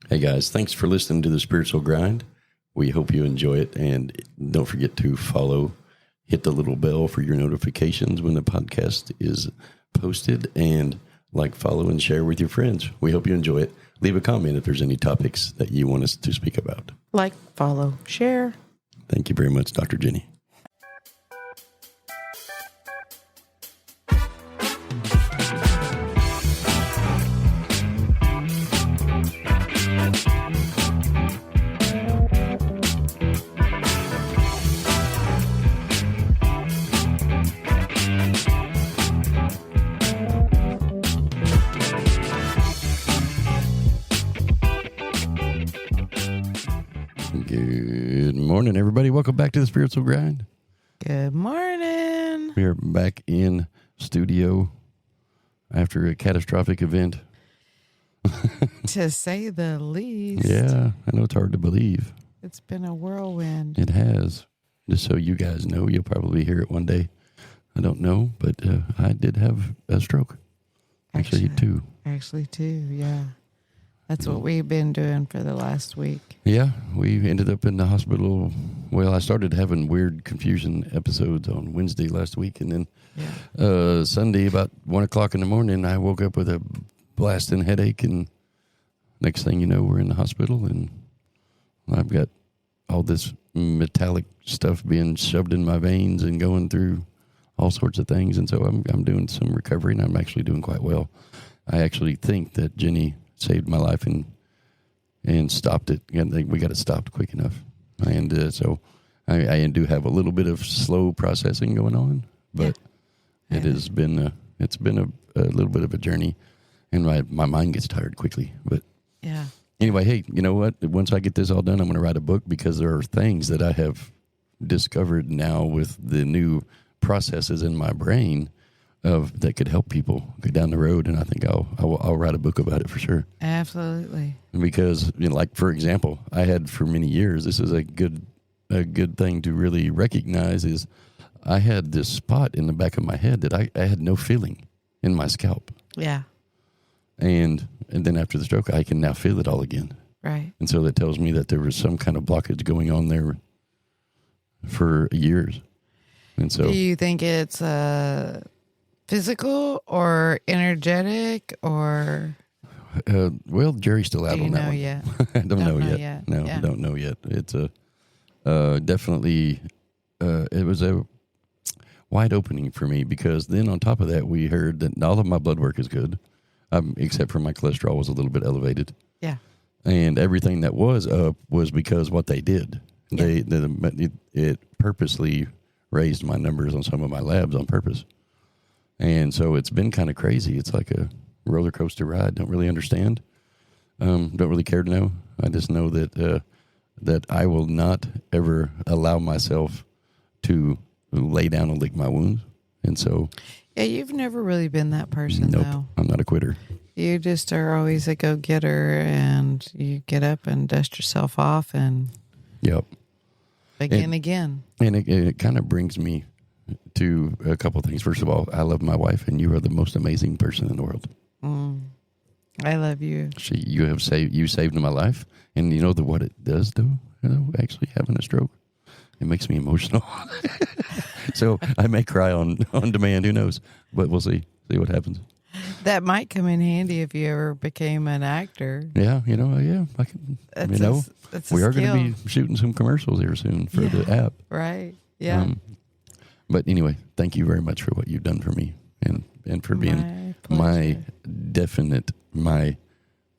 Hey guys, thanks for listening to the Spiritual Grind. We hope you enjoy it, and don't forget to follow, hit the little bell for your notifications when the podcast is posted, and like, follow, and share with your friends. We hope you enjoy it. Leave a comment if there's any topics that you want us to speak about. Like, follow, share. Thank you very much, Dr. Jenny. Good morning, everybody. Welcome back to the Spiritual Grind. Good morning. We are back in studio after a catastrophic event. To say the least. Yeah, I know it's hard to believe. It's been a whirlwind. It has. Just so you guys know, you'll probably hear it one day. I don't know, but I did have a stroke. Actually, two. Actually, two, yeah. That's what we've been doing for the last week. Yeah, we ended up in the hospital. Well, I started having weird confusion episodes on Wednesday last week, and then Sunday about 1 o'clock in the morning, I woke up with a blasting headache, and next thing you know, we're in the hospital, and I've got all this metallic stuff being shoved in my veins and going through all sorts of things, and so I'm doing some recovery, and I'm actually doing quite well. I actually think that Jenny saved my life and stopped it. We got it stopped quick enough, and so I do have a little bit of slow processing going on, but it has been a little bit of a journey, and my mind gets tired quickly. But anyway, hey, you know what? Once I get this all done, I'm going to write a book, because there are things that I have discovered now with the new processes in my brain that could help people go down the road, and I think I'll write a book about it for sure. Absolutely. Because, like, for example, I had for many years, this is a good thing to really recognize, is I had this spot in the back of my head that I had no feeling in my scalp. Yeah. And then after the stroke, I can now feel it all again. Right. And so that tells me that there was some kind of blockage going on there for years. And so, do you think it's physical or energetic, or? Well, Jerry's still out on that one. Yet? I don't know yet. No, I don't know yet. It's definitely, it was a wide opening for me, because then on top of that, we heard that all of my blood work is good, except for my cholesterol was a little bit elevated. Yeah. And everything that was up was because what they did. Yeah. It purposely raised my numbers on some of my labs on purpose. And so it's been kind of crazy. It's like a roller coaster ride. Don't really understand. Don't really care to know. I just know that I will not ever allow myself to lay down and lick my wounds. And so, yeah, you've never really been that person. Nope, though. I'm not a quitter. You just are always a go-getter, and you get up and dust yourself off and again. And it kind of brings me to a couple of things. First of all, I love my wife, and you are the most amazing person in the world. I love you. You saved my life, and you know what it does though. Actually having a stroke, it makes me emotional. So I may cry on demand. Who knows? But we'll see what happens. That might come in handy if you ever became an actor. Yeah, I can. We are going to be shooting some commercials here soon for the app. Right. Yeah. But anyway, thank you very much for what you've done for me, and for being my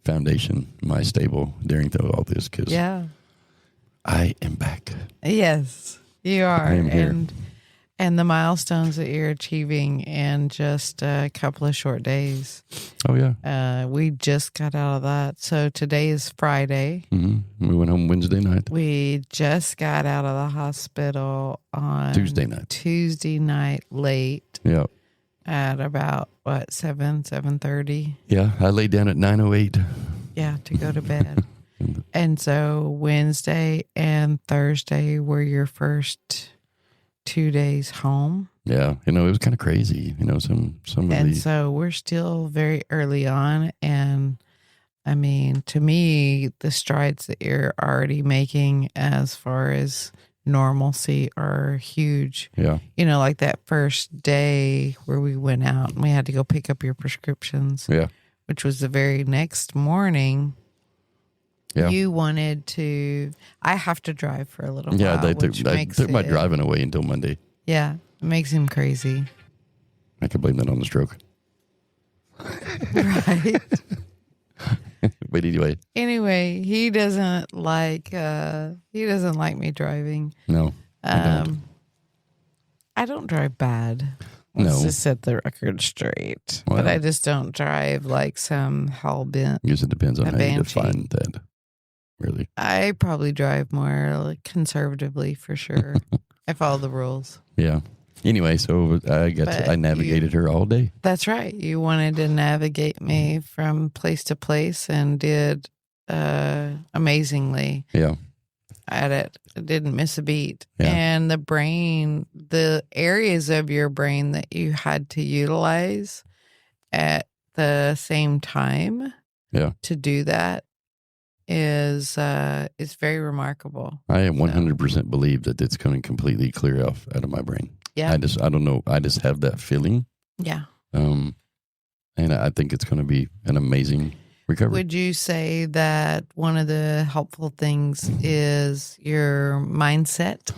foundation, my stable during all this. Because I am back. Yes, you are. I am here. And the milestones that you're achieving in just a couple of short days. Oh, yeah. We just got out of that. So today is Friday. Mm-hmm. We went home Wednesday night. We just got out of the hospital on Tuesday night late. Yeah. At about, 7:30? Yeah, I laid down at 9:08. Yeah, to go to bed. And so Wednesday and Thursday were your first 2 days home. Yeah, it was kind of crazy, some of and the... so we're still very early on, and I mean, to me, the strides that you're already making as far as normalcy are huge. Yeah. You know, like that first day where we went out and we had to go pick up your prescriptions, Yeah. which was the very next morning. Yeah. You wanted to, I have to drive for a little Yeah, while. they which took my driving away until Monday. Yeah, it makes him crazy. I could blame that on the stroke. Right. But Anyway, he doesn't like me driving. No, I don't drive bad. No. Let's just set the record straight. Well, but I just don't drive like some hell-bent. I guess it depends on a how you banshee. define that, really. I probably drive more like conservatively for sure. I follow the rules. Yeah. Anyway, so I navigated her all day. That's right. You wanted to navigate me from place to place and did amazingly Yeah. at it. I didn't miss a beat. Yeah. And the areas of your brain that you had to utilize at the same time to do that is very remarkable. I 100% believe that it's going to completely clear out of my brain. Yeah. I don't know. I just have that feeling. Yeah. And I think it's going to be an amazing recovery. Would you say that one of the helpful things is your mindset?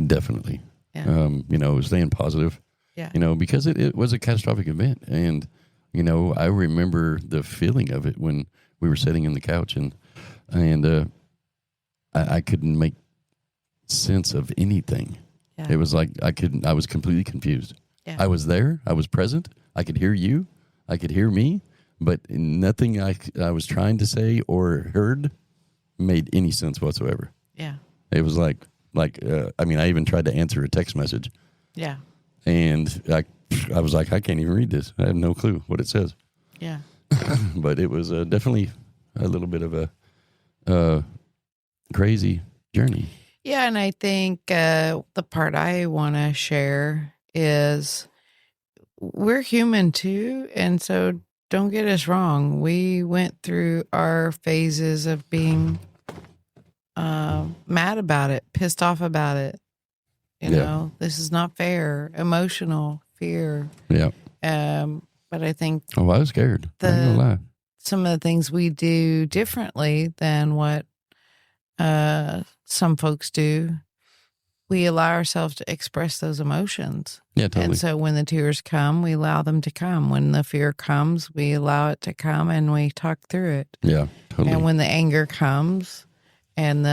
Definitely. Yeah. Staying positive. Yeah. Because it was a catastrophic event. And, I remember the feeling of it when we were sitting in the couch and I couldn't make sense of anything. Yeah. It was like I was completely confused. Yeah. I was there. I was present. I could hear you. I could hear me. But nothing I was trying to say or heard made any sense whatsoever. Yeah. It was I even tried to answer a text message. Yeah. And I was like, I can't even read this. I have no clue what it says. Yeah. But it was definitely a little bit of a crazy journey. Yeah, and I think the part I want to share is we're human too, and so don't get us wrong. We went through our phases of being mad about it, pissed off about it. You know, this is not fair. Emotional fear. Yeah. But I think I was scared. I ain't gonna lie. some of the things we do differently than what some folks do, we allow ourselves to express those emotions. Yeah, totally. And so when the tears come, we allow them to come. When the fear comes, we allow it to come and we talk through it. Yeah, totally. And when the anger comes and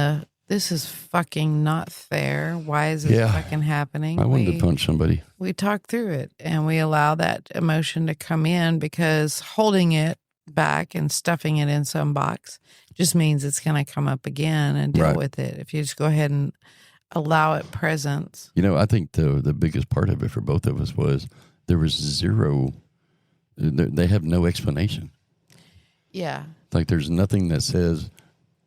this is fucking not fair. Why is this fucking happening? I wanted to punch somebody. We talk through it and we allow that emotion to come in, because holding it back and stuffing it in some box just means it's going to come up again and deal with it. If you just go ahead and allow it presence. I think the biggest part of it for both of us was there was zero, they have no explanation. Yeah. Like there's nothing that says,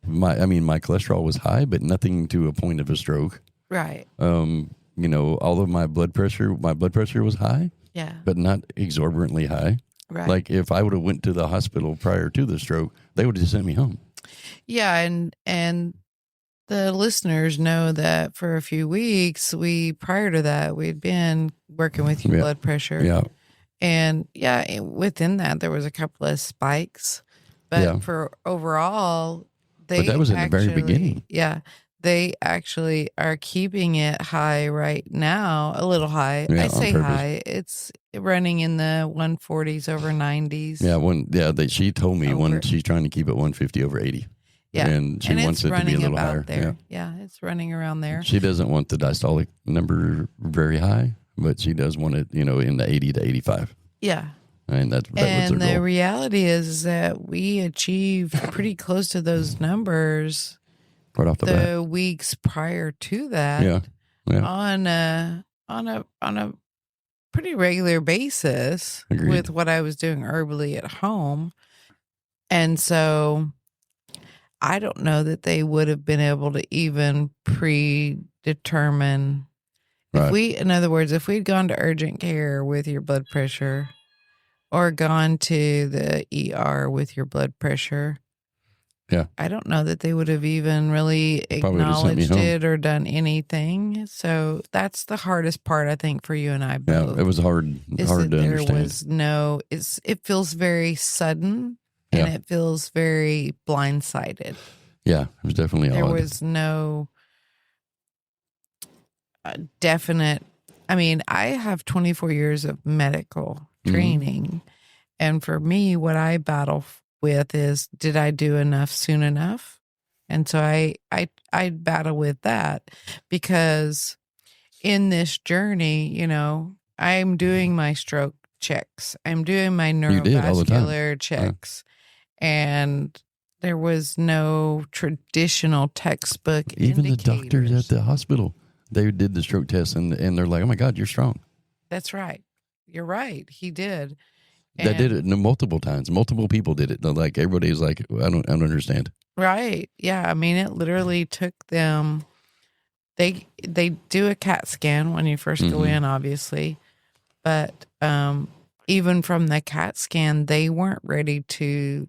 my cholesterol was high, but nothing to a point of a stroke. Right. All of my blood pressure was high. Yeah. But not exorbitantly high. Right. Like if I would have went to the hospital prior to the stroke, they would have just sent me home. Yeah, and the listeners know that for a few weeks, prior to that, we'd been working with your blood pressure. Yeah. And within that, there was a couple of spikes. But for overall, but that was in the very beginning. Yeah. They actually are keeping it high right now, a little high. Yeah, I say on purpose. high. It's running in the 140s over 90s. Yeah, she told me she's trying to keep it 150 over 80. Yeah. And she wants it to be a little higher. There. Yeah, it's running around there. She doesn't want the diastolic number very high, but she does want it, in the 80 to 85. Yeah. And that was her goal. The reality is that we achieved pretty close to those numbers right off the bat. Weeks prior to that. Yeah. On a pretty regular basis. Agreed. With what I was doing herbally at home. And so I don't know that they would have been able to even predetermine. In other words, if we'd gone to urgent care with your blood pressure or gone to the ER with your blood pressure, Yeah. I don't know that they would have even really Probably would've sent me acknowledged home. it or done anything. So that's the hardest part, I think, for you and I both. Yeah, it was hard is to that there understand. was no, it feels very sudden and it feels very blindsided. Yeah, it was definitely There odd. was no definite, I mean, I have 24 years of medical training. And for me, what I battle with is, did I do enough soon enough? And so I battle with that, because in this journey, you know, I'm doing my stroke checks. I'm doing my You did all the time. neurovascular checks. And there was no traditional textbook Even indicators. the doctors at the hospital, they did the stroke test and they're like, oh my God, you're strong. That's right. You're right. He did. They did it multiple times. Multiple people did it. Like, everybody's like, I don't understand. Right. Yeah. I mean, it literally took them. They do a CAT scan when you first go in, obviously, but even from the CAT scan, they weren't ready to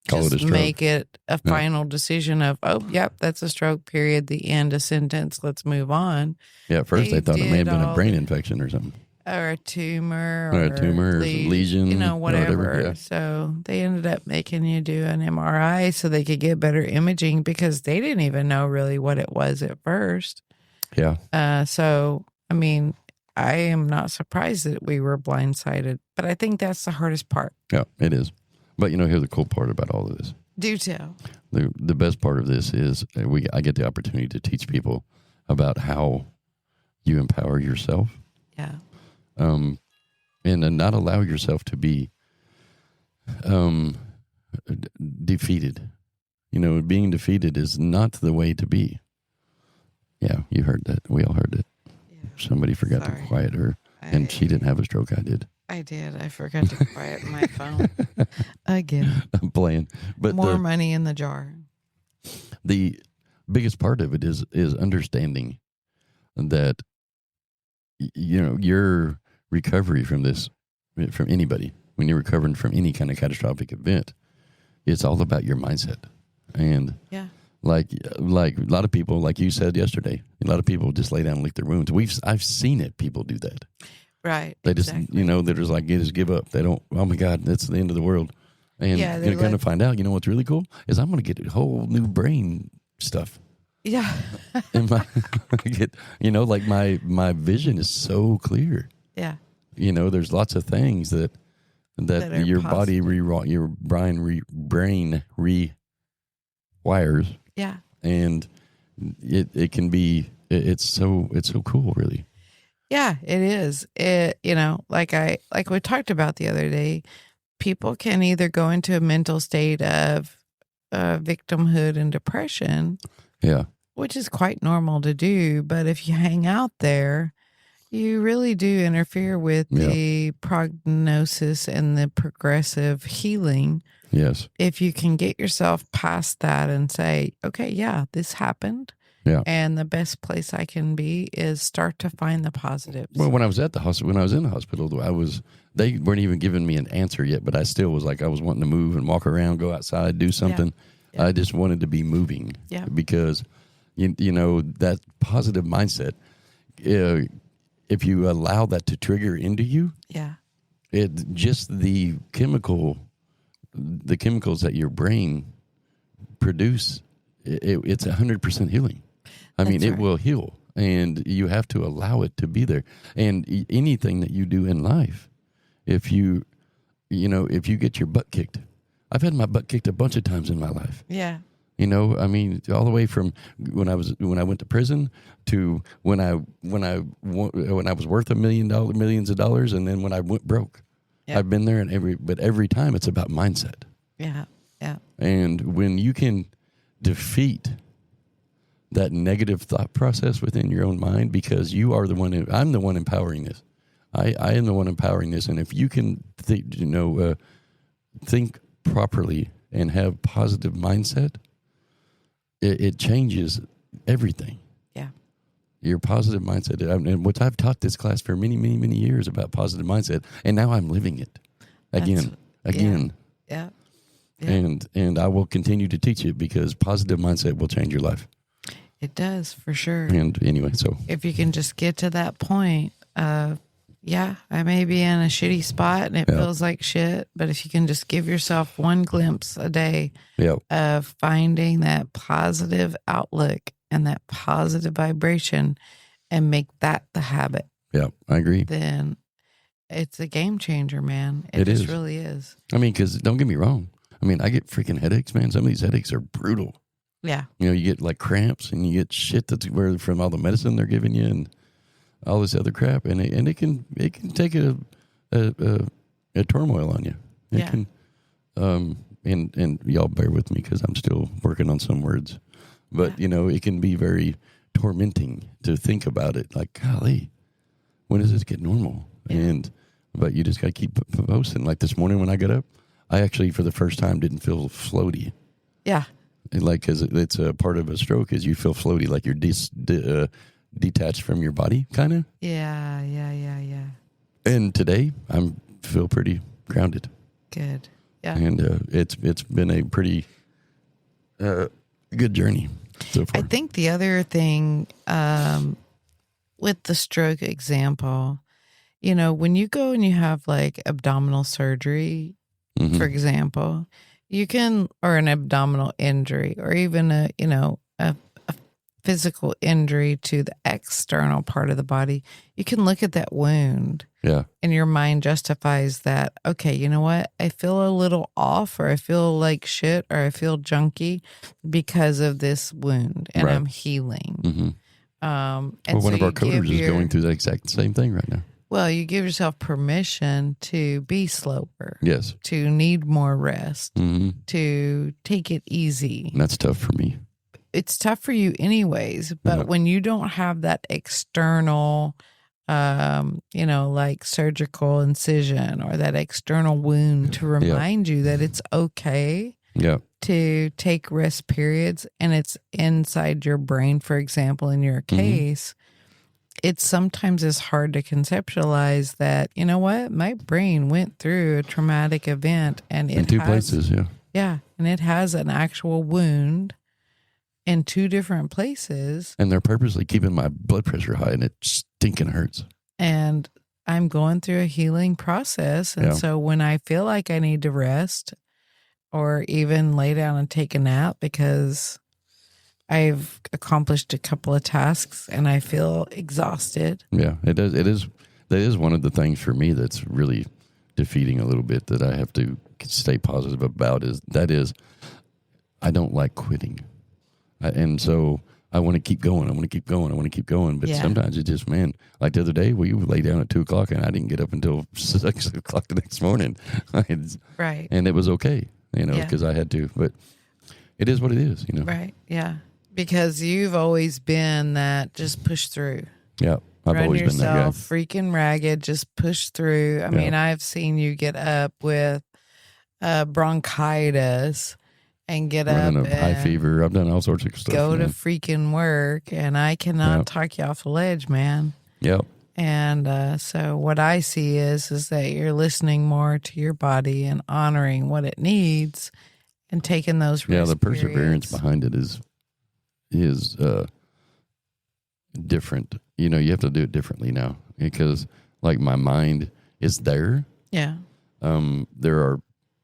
just make it a final decision of, oh, yep, that's a stroke, period, the end, a sentence, let's move on. Yeah, at first they thought it may have been a brain infection or something. Or a tumor. Or a tumor, or lesion. You know, whatever. Yeah. So they ended up making you do an MRI so they could get better imaging, because they didn't even know really what it was at first. Yeah. So, I mean, I am not surprised that we were blindsided, but I think that's the hardest part. Yeah, it is. But, you know, here's the cool part about all of this. Do tell. The best part of this is I get the opportunity to teach people about how you empower yourself. Yeah. And then not allow yourself to be defeated. You know, being defeated is not the way to be. Yeah, you heard that. We all heard it. Yeah. Somebody forgot to quiet her, and she didn't have a stroke. I did. I did. I forgot to quiet my phone again. I'm playing, but more money in the jar. The biggest part of it is understanding that, you know, your recovery from this, from anybody, when you're recovering from any kind of catastrophic event, it's all about your mindset. And like a lot of people, like you said yesterday, a lot of people just lay down and lick their wounds. I've seen it. People do that. Right. They just, you know, they're just like, just give up. They don't, oh my God, that's the end of the world. And you're going to find out, you know, what's really cool is I'm going to get a whole new brain stuff. Yeah. And you know, like my vision is so clear. Yeah. You know, there's lots of things that your body your brain rewires. Yeah. And it can be, it's so cool, really. Yeah, it is. You know, like we talked about the other day, people can either go into a mental state of victimhood and depression. Yeah. Which is quite normal to do. But if you hang out there, you really do interfere with the prognosis and the progressive healing. Yes. If you can get yourself past that and say, okay, yeah, this happened. Yeah. And the best place I can be is start to find the positives. Well, when I was at the hospital, when I was in the hospital, they weren't even giving me an answer yet, but I still was like, I was wanting to move and walk around, go outside, do something. Yeah. Yeah. I just wanted to be moving. Yeah. Because, you know, that positive mindset, if you allow that to trigger into you, it just the chemicals that your brain produce, it's 100% healing. I mean, it will heal, and you have to allow it to be there. And anything that you do in life, if you get your butt kicked, I've had my butt kicked a bunch of times in my life. Yeah. You know, I mean, all the way from when I went to prison to when I was worth millions of dollars, and then when I went broke. Yep. I've been there, but every time it's about mindset. Yeah, yeah. And when you can defeat that negative thought process within your own mind, because you are the one. I'm the one empowering this. I am the one empowering this, and if you can think properly and have positive mindset, it changes everything. Yeah. Your positive mindset. And what I've taught this class for many, many, many years about positive mindset, and now I'm living it again. Yeah. And I will continue to teach it because positive mindset will change your life. It does, for sure. And anyway, so if you can just get to that point of, yeah, I may be in a shitty spot and it feels like shit, but if you can just give yourself one glimpse a day of finding that positive outlook and that positive vibration and make that the habit. Yeah, I agree. Then it's a game changer, man. It just really is. I mean, because don't get me wrong. I mean, I get freaking headaches, man. Some of these headaches are brutal. Yeah. You know, you get like cramps and you get shit that's where from all the medicine they're giving you and all this other crap, and it can take a turmoil on you. It can, and y'all bear with me because I'm still working on some words, but you know, it can be very tormenting to think about it. Like, golly, when does this get normal? But you just got to keep posting. Like this morning when I got up, I actually for the first time didn't feel floaty. Yeah. Like, because it's a part of a stroke is you feel floaty, like you're detached from your body, kind of. Yeah. And today, I feel pretty grounded. Good. Yeah. And it's been a pretty good journey so far. I think the other thing with the stroke example, you know, when you go and you have like abdominal surgery, for example, you can, or an abdominal injury, or even a physical injury to the external part of the body, you can look at that wound. Yeah. And your mind justifies that, okay, you know what? I feel a little off, or I feel like shit, or I feel junky because of this wound, and I'm healing. And one of our coders is going through the exact same thing right now. Well, you give yourself permission to be slower. Yes. To need more rest. To take it easy. And that's tough for me. It's tough for you anyways, but when you don't have that external, like surgical incision or that external wound to remind you that it's okay to take rest periods, and it's inside your brain, for example, in your case, it sometimes is hard to conceptualize that, you know what, my brain went through a traumatic event and it in two places, and it has an actual wound in two different places. And they're purposely keeping my blood pressure high, and it stinking hurts. And I'm going through a healing process. And so when I feel like I need to rest or even lay down and take a nap because I've accomplished a couple of tasks and I feel exhausted. Yeah, it does. That is one of the things for me that's really defeating a little bit that I have to stay positive about is I don't like quitting. And so I want to keep going. But sometimes it just, man, like the other day, we lay down at 2:00 and I didn't get up until 6:00 the next morning. Right. And it was okay, because I had to. But it is what it is, Right. Yeah. Because you've always been that just push through. Yeah. I've always been that guy. Run yourself freaking ragged, just push through. I mean, I've seen you get up with bronchitis and get running up a high fever. I've done all sorts of stuff. Go to freaking work, and I cannot talk you off the ledge, man. Yep. And so what I see is that you're listening more to your body and honoring what it needs and taking those risks. The perseverance behind it is different. You have to do it differently now because like my mind is there. Yeah.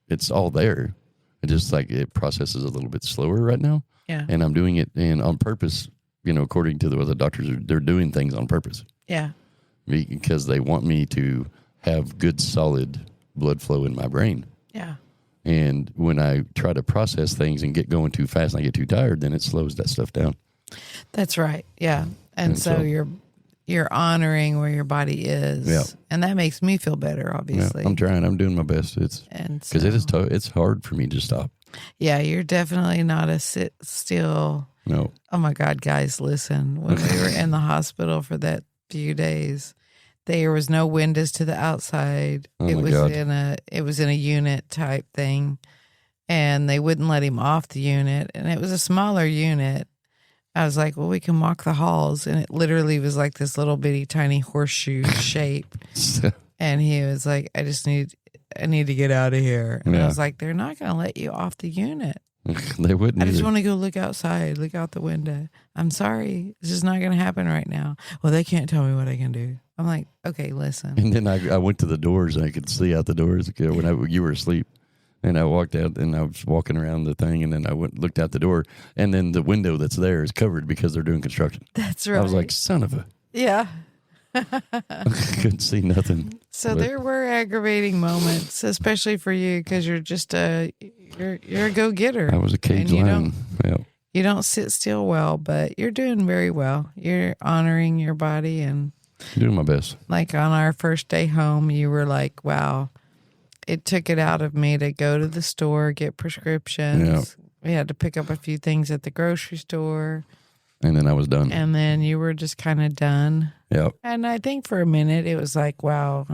It's all there. It just like it processes a little bit slower right now. Yeah. And I'm doing it on purpose, according to what the doctors they're doing things on purpose. Yeah. Because they want me to have good solid blood flow in my brain. Yeah. And when I try to process things and get going too fast and I get too tired, then it slows that stuff down. That's right. Yeah. And so you're honoring where your body is. Yeah. And that makes me feel better, obviously. Yeah, I'm trying. I'm doing my best. Because it is it's hard for me to stop. Yeah, you're definitely not a sit still. No. Oh my God, guys, listen. When we were in the hospital for that few days, there was no windows to the outside. Oh it was God. It was in a unit type thing. And they wouldn't let him off the unit. And it was a smaller unit. I was like, well, we can walk the halls. And it literally was like this little bitty tiny horseshoe shape. And he was like, I just need I need to get out of here. And I Yeah. was like, they're not going to let you off the unit. They wouldn't I just either. want to go look outside, look out the window. I'm sorry. This is not going to happen right now. Well, they can't tell me what I can do. I'm like, okay, listen. And then I went to the doors and I could see out the doors when you were asleep. And I walked out and I was walking around the thing and then I looked out the door and then the window that's there is covered because they're doing construction. That's right. I was like, son of a. Yeah. Couldn't see nothing. So there were aggravating moments, especially for you because you're just you're a go-getter. I was a cage lion. Yeah. You don't sit still well, but you're doing very well. You're honoring your body and Doing my best. like on our first day home, you were like, wow, it took it out of me to go to the store, get prescriptions. Yeah. We had to pick up a few things at the grocery store. And then I was done. And then you were just kind of done. Yeah. And I think for a minute it was like, wow,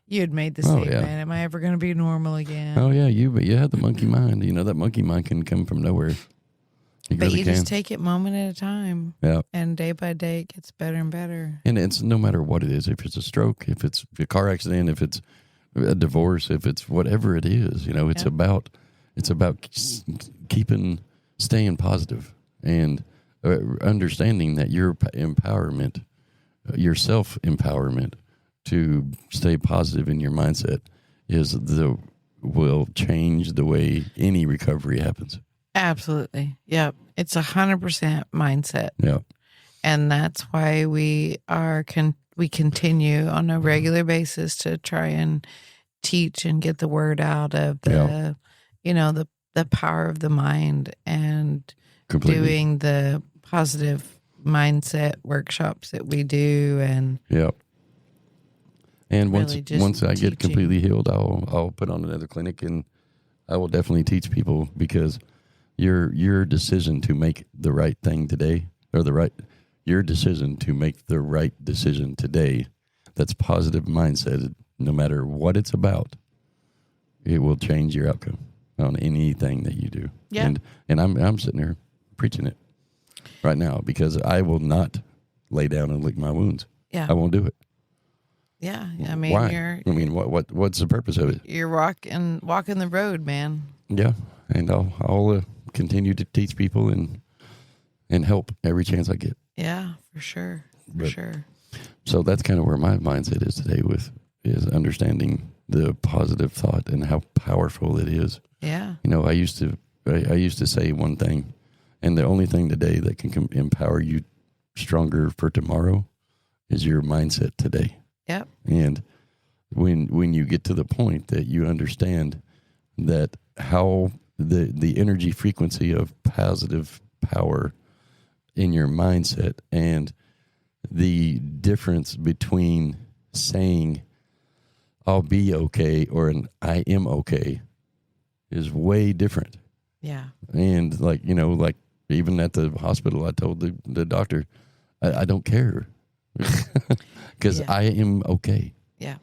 you had made the statement, am I ever going to be normal again? Oh, yeah. But you had the monkey mind. You know, that monkey mind can come from nowhere. But you just take it moment at a time. Yeah. And day by day, it gets better and better. And it's no matter what it is, if it's a stroke, if it's a car accident, if it's a divorce, if it's whatever it is, you know, it's about staying positive and understanding that your empowerment, your self-empowerment to stay positive in your mindset will change the way any recovery happens. Absolutely. Yep. It's 100% mindset. Yeah. And that's why we continue on a regular basis to try and teach and get the word out of the power of the mind and Completely. doing the positive mindset workshops that we do. And and really once I get teaching. completely healed, I'll put on another clinic and I will definitely teach people because your decision to make the right thing today your decision to make the right decision today, that's positive mindset, no matter what it's about, it will change your outcome on anything that you do. Yeah. And I'm sitting there preaching it right now because I will not lay down and lick my wounds. Yeah. I won't do it. Yeah. I mean, why? What's the purpose of it? You're walking the road, man. Yeah. And I'll continue to teach people and help every chance I get. Yeah, for sure. For sure. So that's kind of where my mindset is today is understanding the positive thought and how powerful it is. Yeah. You know, I used to say one thing, and the only thing today that can empower you stronger for tomorrow is your mindset today. Yep. And when you get to the point that you understand that how the energy frequency of positive power in your mindset and the difference between saying I'll be okay or an I am okay is way different. Yeah. And like even at the hospital, I told the doctor, I don't care because I am okay. Yeah.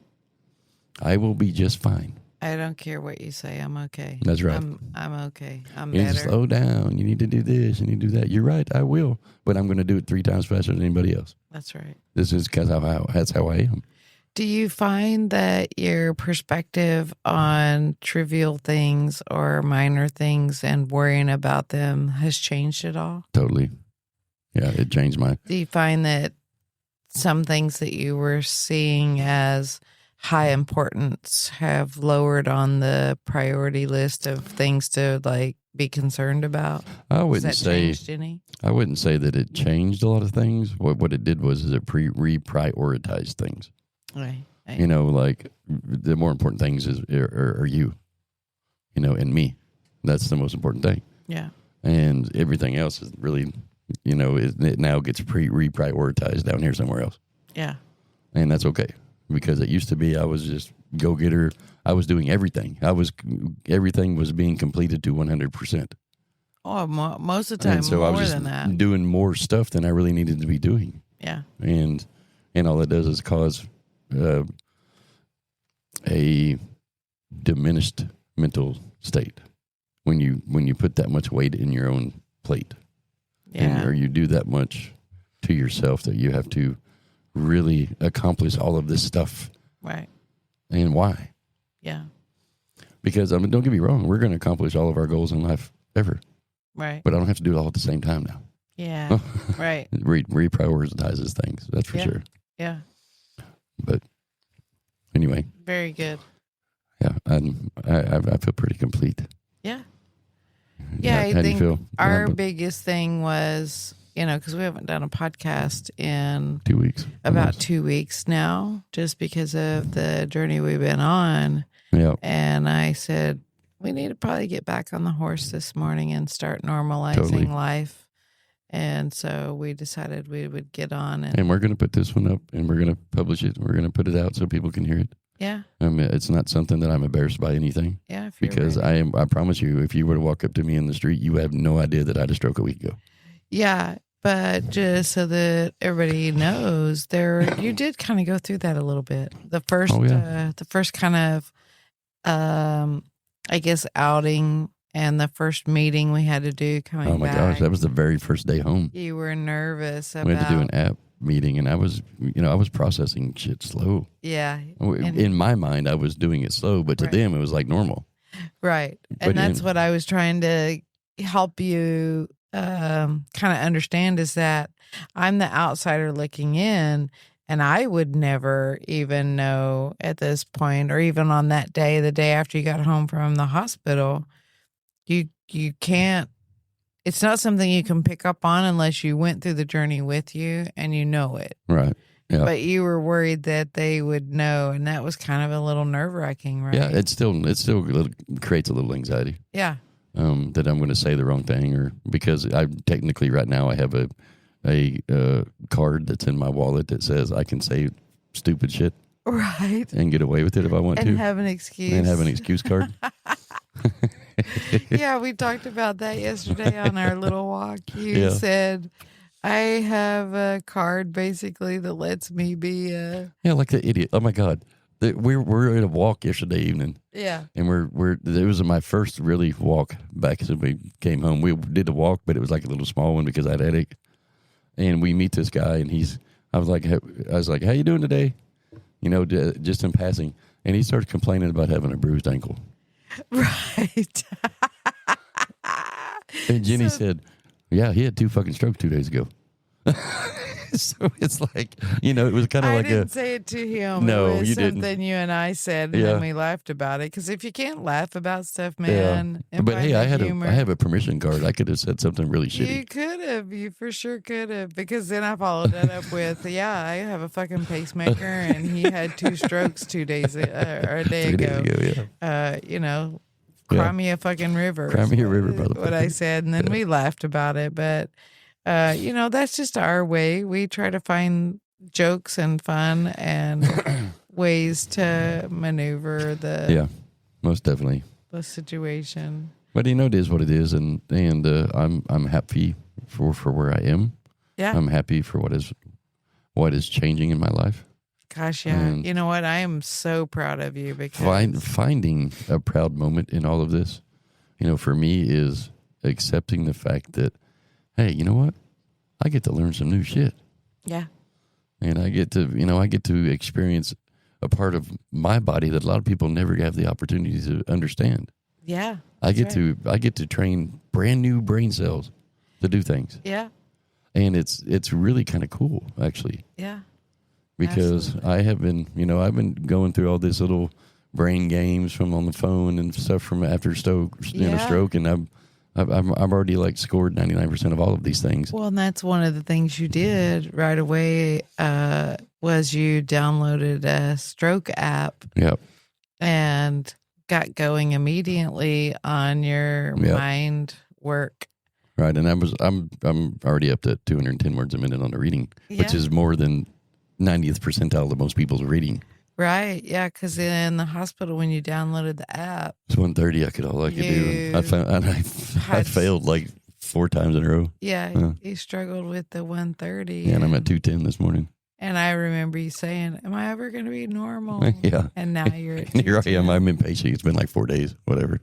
I will be just fine. I don't care what you say. I'm okay. That's right. I'm okay. I'm You need better. to slow down. You need to do this. You need to do that. You're right. I will, but I'm going to do it 3 times faster than anybody else. That's right. This is because that's how I am. Do you find that your perspective on trivial things or minor things and worrying about them has changed at all? Totally. Yeah, it changed my. Do you find that some things that you were seeing as high importance have lowered on the priority list of things to be concerned about? I wouldn't say changed any? I wouldn't say that it changed a lot of things. What it did was it reprioritized things. Right. You know, like the more important things are you, and me. That's the most important thing. Yeah. And everything else is really, it now gets reprioritized down here somewhere else. Yeah. And that's okay. Because it used to be I was just go-getter. I was doing everything. Everything was being completed to 100%. Oh, most of the time, and so more I was just than that. doing more stuff than I really needed to be doing. Yeah. And all it does is cause a diminished mental state when you put that much weight in your own plate. Yeah. Or you do that much to yourself that you have to really accomplish all of this stuff. Right. And why? Yeah. Because, I mean, don't get me wrong. We're going to accomplish all of our goals in life ever. Right. But I don't have to do it all at the same time now. Yeah. Right. Reprioritizes things. That's for sure. Yeah. But anyway. Very good. Yeah. I feel pretty complete. Yeah. Yeah. How do you feel? Our biggest thing was, because we haven't done a podcast in 2 weeks. About 2 weeks now, just because of the journey we've been on. Yeah. And I said, we need to probably get back on the horse this morning and start normalizing life. And so we decided we would get on. And we're going to put this one up and we're going to publish it. We're going to put it out so people can hear it. Yeah. It's not something that I'm embarrassed by anything. Yeah. Because I promise you, if you were to walk up to me in the street, you have no idea that I had a stroke a week ago. Yeah. But just so that everybody knows, you did kind of go through that a little bit. The first kind of, I guess, outing and the first meeting we had to do coming back. Oh my gosh, that was the very first day home. You were nervous about. We had to do an app meeting, and I was processing shit slow. Yeah. In my mind, I was doing it slow, but to them, it was like normal. Right. And that's what I was trying to help you kind of understand, is that I'm the outsider looking in, and I would never even know at this point, or even on that day, the day after you got home from the hospital, you can't, it's not something you can pick up on unless you went through the journey with you and you know it. Right. Yeah. But you were worried that they would know, and that was kind of a little nerve-wracking, right? Yeah, it still creates a little anxiety. Yeah. That I'm going to say the wrong thing, or because I technically right now I have a card that's in my wallet that says I can say stupid shit, right, and get away with it if I want to, and have an excuse card. Yeah, we talked about that yesterday on our little walk. You said, I have a card basically that lets me be like the idiot. Oh my God. We were at a walk yesterday evening. Yeah. And it was my first really walk back since we came home. We did a walk, but it was like a little small one because I had a headache. And we meet this guy, and I was like, how you doing today? Just in passing. And he started complaining about having a bruised ankle. Right. And Jenny said, yeah, he had 2 fucking strokes 2 days ago. So it's like, it was kind of like I didn't say it to him. No, it was you something didn't. you and I said, and then we laughed about it. Because if you can't laugh about stuff, man. Yeah. But hey, I have a permission card. I could have said something really shitty. You could have. You for sure could have. Because then I followed that up with, I have a fucking pacemaker, and he had 2 strokes 2 days or a day 3 ago. days ago, yeah. Cry me a fucking river. Cry me a river, brother. What I said, and then we laughed about it. But that's just our way. We try to find jokes and fun and ways to maneuver most definitely the situation. But it is what it is, and I'm happy for where I am. Yeah, I'm happy for what is changing in my life. Gosh, yeah. And you know what? I am so proud of you because finding a proud moment in all of this, for me is accepting the fact that, hey, you know what? I get to learn some new shit. Yeah. And I get to experience a part of my body that a lot of people never have the opportunity to understand. Yeah. I get to train brand new brain cells to do things. Yeah. And it's really kind of cool, actually. Yeah. Because absolutely. I have been, I've been going through all these little brain games from on the phone and stuff from after a stroke, and I've already scored 99% of all of these things. Well, and that's one of the things you did right away. Was you downloaded a stroke app? Yep. And got going immediately on your mind work. Right, and I'm already up to 210 words a minute on the reading, which is more than 90th percentile of most people's reading. Right, yeah, because in the hospital when you downloaded the app, it's 130. I could do. I failed 4 times in a row. Yeah, you struggled with the 130. Yeah, and I'm at 210 this morning. And I remember you saying, "Am I ever going to be normal?" Yeah. And now you're at and here I am. I'm impatient. It's been 4 days, whatever.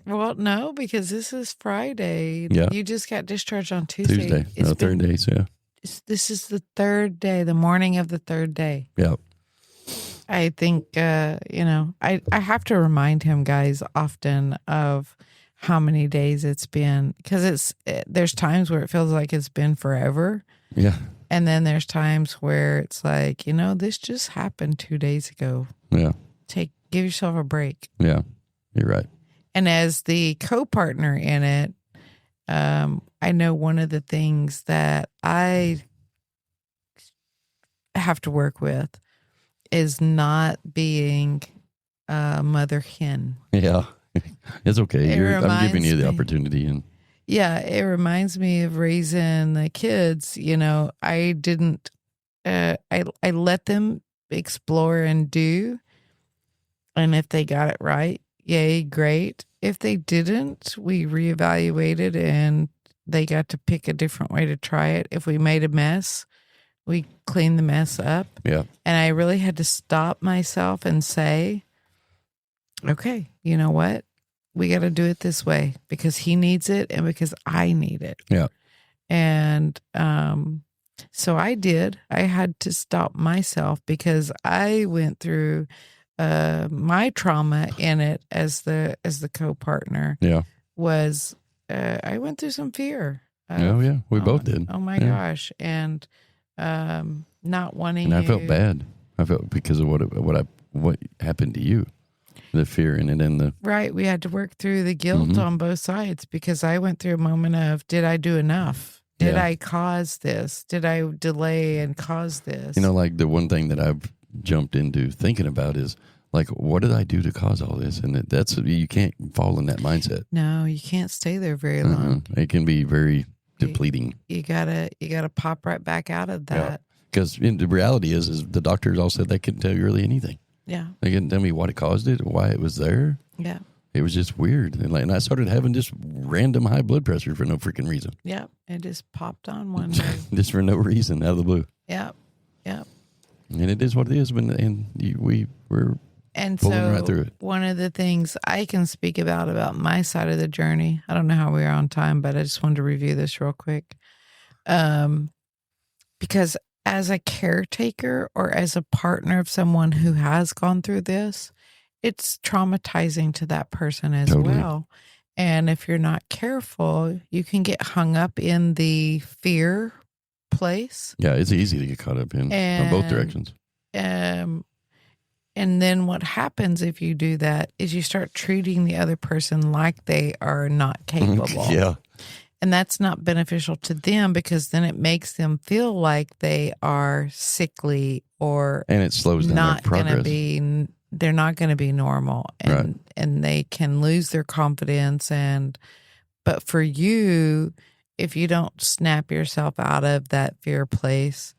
Well, no, because this is Friday. Yeah. You just got discharged on Tuesday. Third day, so this is the 3rd day, the morning of the 3rd day. Yeah. I think, I have to remind him, guys, often of how many days it's been, because there's times where it feels like it's been forever. Yeah. And then there's times where it's like, this just happened 2 days ago. Yeah. Give yourself a break. Yeah. You're right. And as the co-partner in it, I know one of the things that I have to work with is not being a mother hen. Yeah. It's okay. I'm giving you the opportunity. And yeah, it reminds me of raising the kids. I didn't, I let them explore and do. And if they got it right, yay, great. If they didn't, we reevaluated and they got to pick a different way to try it. If we made a mess, we cleaned the mess up. Yeah. And I really had to stop myself and say, okay, you know what? We got to do it this way because he needs it and because I need it. Yeah. And so I did. I had to stop myself because I went through my trauma in it as the co-partner. Yeah. Was I went through some fear. Yeah. We both did. Oh my gosh. And not wanting. And I felt bad. I felt because of what happened to you. The fear in it and the... Right. We had to work through the guilt on both sides because I went through a moment of, did I do enough? Did I cause this? Did I delay and cause this? Like the one thing that I've jumped into thinking about is like, what did I do to cause all this? And you can't fall in that mindset. No, you can't stay there very long. It can be very depleting. You gotta pop right back out of that. Because the reality is the doctors all said they couldn't tell you really anything. Yeah. They couldn't tell me what it caused it, why it was there. Yeah. It was just weird. And I started having just random high blood pressure for no freaking reason. Yeah. It just popped on one day. Just for no reason, out of the blue. Yeah. Yeah. And it is what it is. We're and pulling so right through it. One of the things I can speak about my side of the journey, I don't know how we are on time, but I just wanted to review this real quick. Because as a caretaker or as a partner of someone who has gone through this, it's traumatizing to that person as well. And if you're not careful, you can get hung up in the fear place. Yeah, it's easy to get caught up in both directions. And then what happens if you do that is you start treating the other person like they are not capable. Yeah. And that's not beneficial to them because then it makes them feel like they are sickly or and it slows down not their progress. They're not going to be normal and they can lose their confidence. But for you, if you don't snap yourself out of that fear place,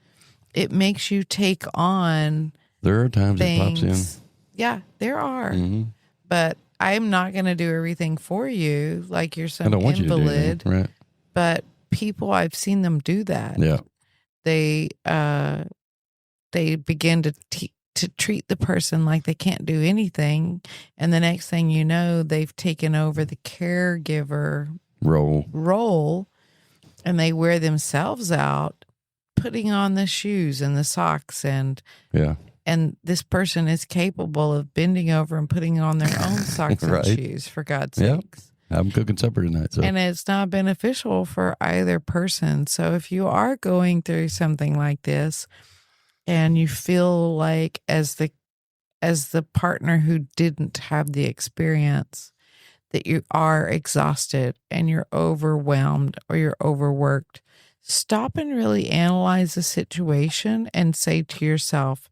it makes you take on there are times things. It pops in. Yeah, there are. Mm-hmm. But I'm not going to do everything for you like you're some I don't want invalid. you to do anything. Right. But people, I've seen them do that. Yeah. They begin to treat the person like they can't do anything. And the next thing you know, they've taken over the caregiver role and they wear themselves out, putting on the shoes and the socks and this person is capable of bending over and putting on their own socks and shoes, for God's sakes. I'm cooking supper tonight. So. And it's not beneficial for either person. So if you are going through something like this and you feel like as the partner who didn't have the experience that you are exhausted and you're overwhelmed or you're overworked, stop and really analyze the situation and say to yourself,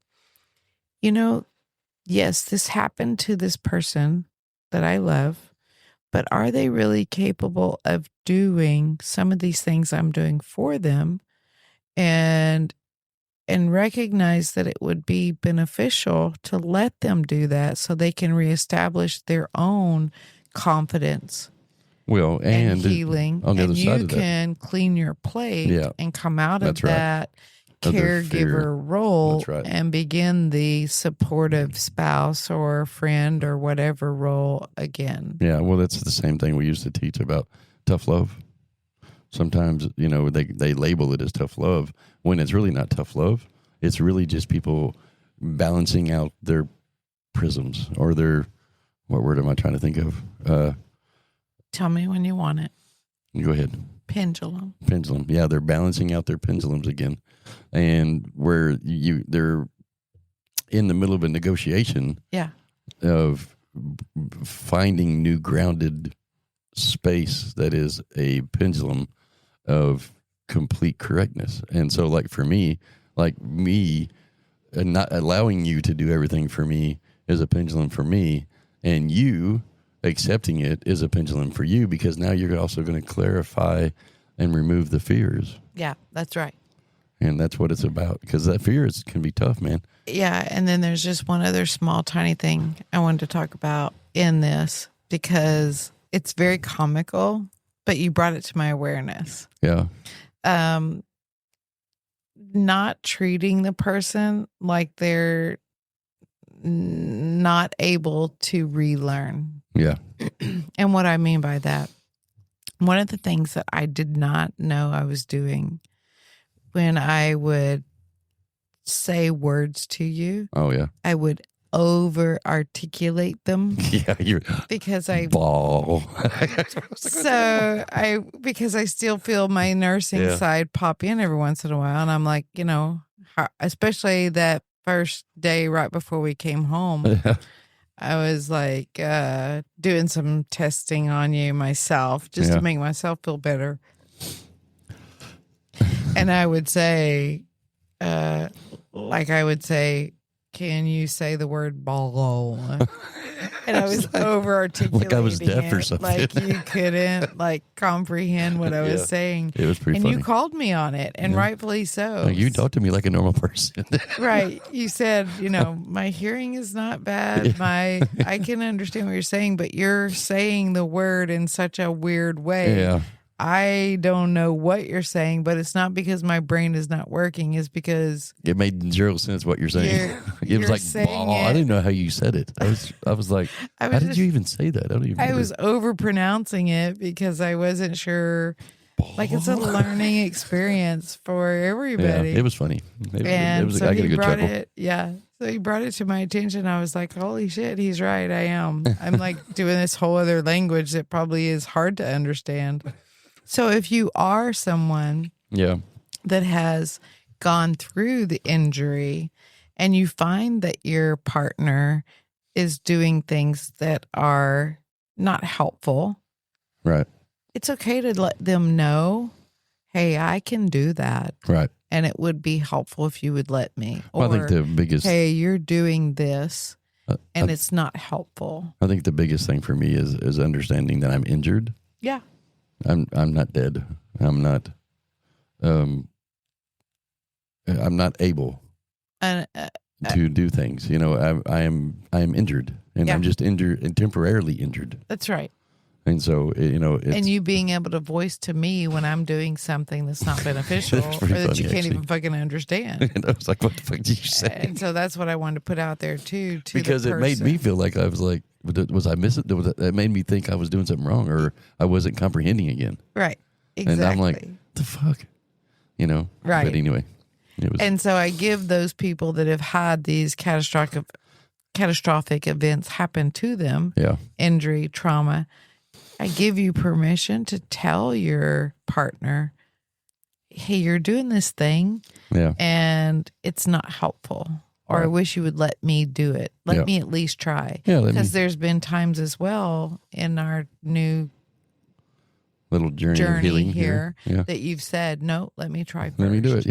yes, this happened to this person that I love, but are they really capable of doing some of these things I'm doing for them? And recognize that it would be beneficial to let them do that so they can reestablish their own confidence. Well, and healing. On the other side of that, you can clean your plate and come out of that caregiver role and begin the supportive spouse or friend or whatever role again. Yeah, well, that's the same thing we used to teach about tough love. Sometimes, they label it as tough love when it's really not tough love. It's really just people balancing out their prisms or their, what word am I trying to think of? Tell me when you want it. Go ahead. Pendulum. Yeah, they're balancing out their pendulums again. And where they're in the middle of a negotiation of finding new grounded space that is a pendulum of complete correctness. And so like for me, and not allowing you to do everything for me is a pendulum for me, and you accepting it is a pendulum for you, because now you're also going to clarify and remove the fears. Yeah, that's right. And that's what it's about, because that fear can be tough, man. Yeah, and then there's just one other small, tiny thing I wanted to talk about in this, because it's very comical, but you brought it to my awareness. Yeah. Not treating the person like they're not able to relearn. Yeah. And what I mean by that, one of the things that I did not know I was doing when I would say words to you, Oh, yeah. I would over articulate them. Yeah, you're because I ball. Because I still feel my nursing side pop in every once in a while, and I'm like, especially that first day right before we came home, I was like doing some testing on you myself just to make myself feel better. And I would say, can you say the word ball? And I was over articulating like I was deaf or something. Like you couldn't comprehend what I was saying. It was pretty funny. And you called me on it, and rightfully so. No, you talked to me like a normal person. Right. You said, my hearing is not bad. I can understand what you're saying, but you're saying the word in such a weird way. Yeah. I don't know what you're saying, but it's not because my brain is not working. It's because it made zero sense what you're saying. It was like ball. I didn't know how you said it. I was like, how did you even say that? I was over pronouncing it because I wasn't sure. Ball. Like, it's a learning experience for everybody. Yeah, it was funny. I got a good chuckle. So he brought it to my attention. I was like, holy shit, he's right. I am. I'm like doing this whole other language that probably is hard to understand. So if you are someone that has gone through the injury and you find that your partner is doing things that are not helpful, right? It's okay to let them know, hey, I can do that. Right. And it would be helpful if you would let me. Or, well, I think the biggest... hey, you're doing this and it's not helpful. I think the biggest thing for me is understanding that I'm injured. Yeah. I'm not dead. I'm not able to do things. I am injured, and I'm just injured and temporarily injured. That's right. And so and you being able to voice to me when I'm doing something that's not beneficial or that you can't even fucking understand. And I was like, what the fuck did you say? And so that's what I wanted to put out there too. Because it made me feel like I was like, was I missing? It made me think I was doing something wrong, or I wasn't comprehending again. Right. Exactly. And I'm like, the fuck? Right. But anyway. And so I give those people that have had these catastrophic events happen to them, injury, trauma, I give you permission to tell your partner, hey, you're doing this thing and it's not helpful. Or I wish you would let me do it. Let me at least try. Yeah, because there's been times as well in our new little journey of healing here that you've said, no, let me try first. Let me do it,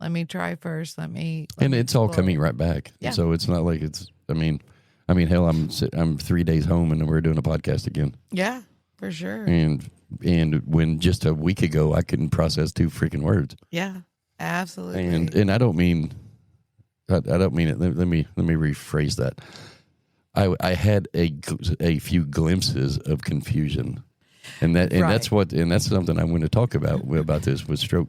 Let me try first. Let me it's all coming right back. Yeah. So it's not like it's, I mean, hell, I'm 3 days home and we're doing a podcast again. Yeah, for sure. And when just a week ago I couldn't process 2 freaking words. Yeah, absolutely. And I don't mean it. Let me rephrase that. I had a few glimpses of confusion, and that's something I want to talk about this with stroke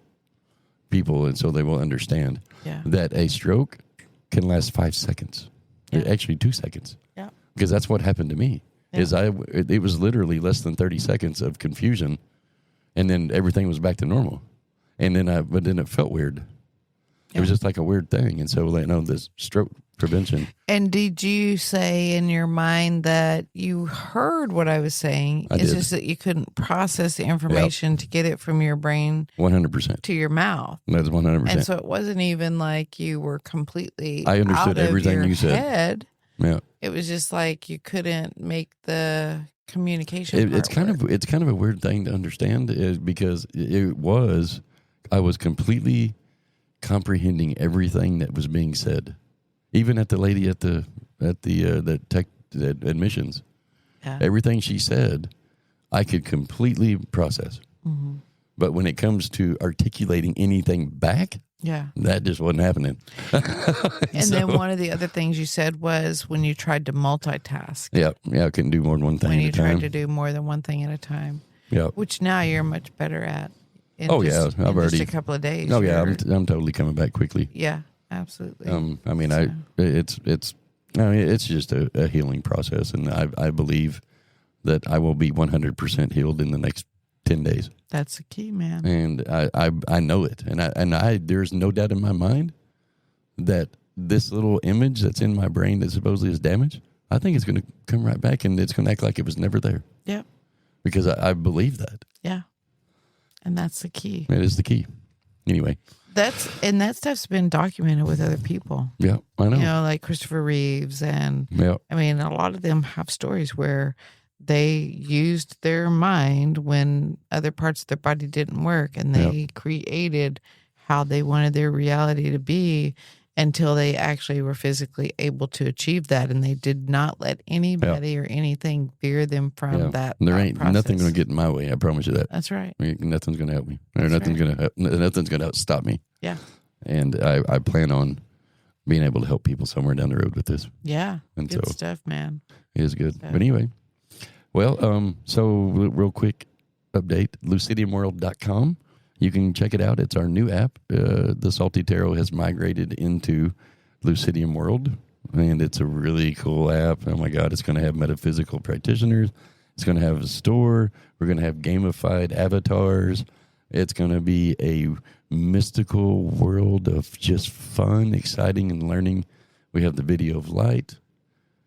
people, and so they will understand that a stroke can last 5 seconds, actually 2 seconds, because that's what happened to me. It was literally less than 30 seconds of confusion, and then everything was back to normal, but then it felt weird. It was just like a weird thing, and so this stroke prevention. And did you say in your mind that you heard what I was saying? I It's did. just that you couldn't process the information to get it from your brain 100%. to your mouth. That's 100%. And so it wasn't even like you were completely I understood out of everything your you said. head. Yeah. It was just like you couldn't make the communication. It's kind of a weird thing to understand because I was completely comprehending everything that was being said, even at the lady at the admissions. Yeah. Everything she said, I could completely process. Mm-hmm. But when it comes to articulating anything back, Yeah. that just wasn't happening. And then one of the other things you said was when you tried to multitask. Yeah, I couldn't do more than one thing When at you a time. tried to do more than one thing at a time. Yeah. Which now you're much better at. In Oh, just, yeah, I've in already- just a couple of days. Oh yeah, you're- I'm totally coming back quickly. Yeah, absolutely. I mean, So- it's just a healing process, and I believe that I will be 100% healed in the next 10 days. That's the key, man. And I know it, and I there's no doubt in my mind that this little image that's in my brain that supposedly is damaged, I think it's going to come right back, and it's going to act like it was never there. Yep. Because I believe that. Yeah. And that's the key. That is the key. Anyway. That stuff's been documented with other people. Yeah, I know. You know, like Christopher Reeves, and Yeah. I mean, a lot of them have stories where they used their mind when other parts of their body didn't work, and they created how they wanted their reality to be until they actually were physically able to achieve that, and they did not let anybody or anything veer them from that. There ain't process. nothing going to get in my way. I promise you that. That's right. Nothing's going to help me. Or That's nothing's going to stop me. Yeah. And I plan on being able to help people somewhere down the road with this. Yeah. And Good so stuff, man. it is good. So- But anyway, well, so real quick update, lucidiumworld.com. You can check it out. It's our new app. The Salty Tarot has migrated into Lucidium World, and it's a really cool app. Oh my God, it's going to have metaphysical practitioners. It's going to have a store. We're going to have gamified avatars. It's going to be a mystical world of just fun, exciting, and learning. We have the Video of Light,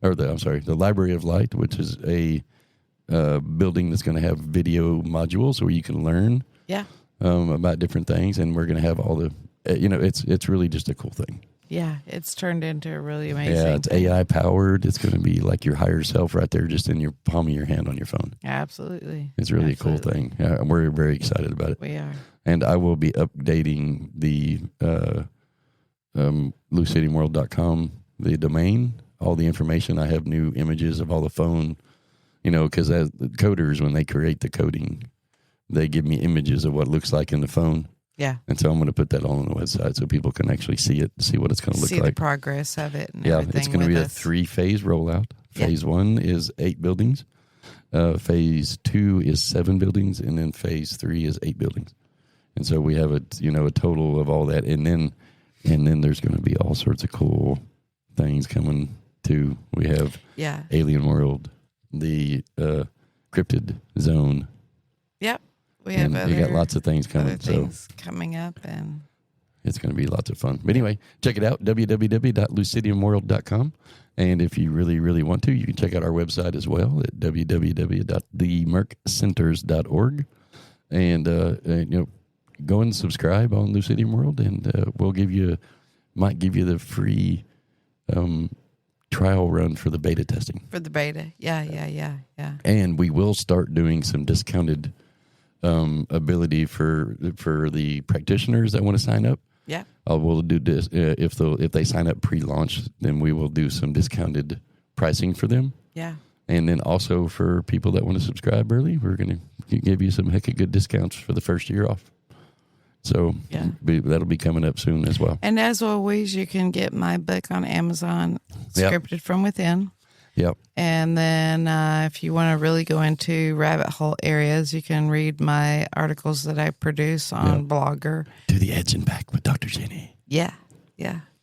the Library of Light, which is a building that's going to have video modules where you can learn. Yeah. About different things, and we're going to have all the, it's really just a cool thing. Yeah, it's turned into a really amazing. Yeah, it's thing. AI powered. It's going to be like your higher self right there, just in your palm of your hand on your phone. Absolutely. It's really a cool thing. Yeah, we're very excited about it. We are. And I will be updating the lucidiumworld.com, the domain, all the information. I have new images of all the phone, because as the coders, when they create the coding, they give me images of what it looks like in the phone. Yeah. And so I'm going to put that all on the website so people can actually see it, see what it's going to look See like. the progress of it. And Yeah, everything it's going to with be a us. 3-phase rollout. Phase 1 is 8 buildings. Phase 2 is 7 buildings. And then phase 3 is 8 buildings. And so we have a total of all that. And then there's going to be all sorts of cool things coming too. We have Alien World, the Cryptid Zone. Yep. We have you got lots of things coming. Other things coming up, and it's going to be lots of fun. But anyway, check it out, www.lucidiumworld.com. And if you really, really want to, you can check out our website as well at www.themerckcenters.org. And, go and subscribe on Lucidium World, and we'll might give you the free trial run for the beta testing. for the beta. Yeah. And we will start doing some discounted ability for the practitioners that want to sign up. Yeah. We'll do this if they sign up pre-launch, then we will do some discounted pricing for them. Yeah. And then also for people that want to subscribe early, we're going to give you some heck of good discounts for the first year off. So that'll be coming up soon as well. And as always, you can get my book on Amazon, Scripted from Within. Yep. And then if you want to really go into rabbit hole areas, you can read my articles that I produce on Blogger. To the Edge and Back with Dr. Jenny. Yeah.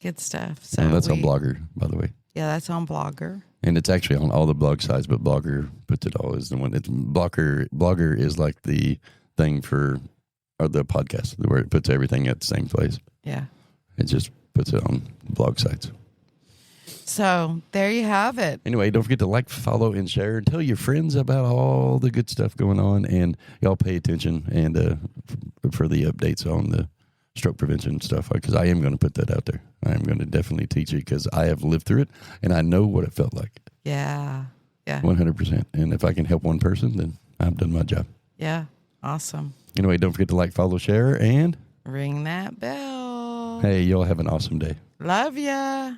Good stuff. So that's on Blogger, by the way. Yeah, that's on Blogger. And it's actually on all the blog sites, but Blogger puts it all as the one. Blogger is like the thing for the podcast, where it puts everything at the same place. Yeah. It just puts it on blog sites. So there you have it. Anyway, don't forget to like, follow, and share, and tell your friends about all the good stuff going on. And y'all pay attention and for the updates on the stroke prevention stuff, because I am going to put that out there. I am going to definitely teach it because I have lived through it and I know what it felt like. Yeah. 100%. And if I can help one person, then I've done my job. Yeah. Awesome. Anyway, don't forget to like, follow, share, and ring that bell. Hey, y'all have an awesome day. Love ya.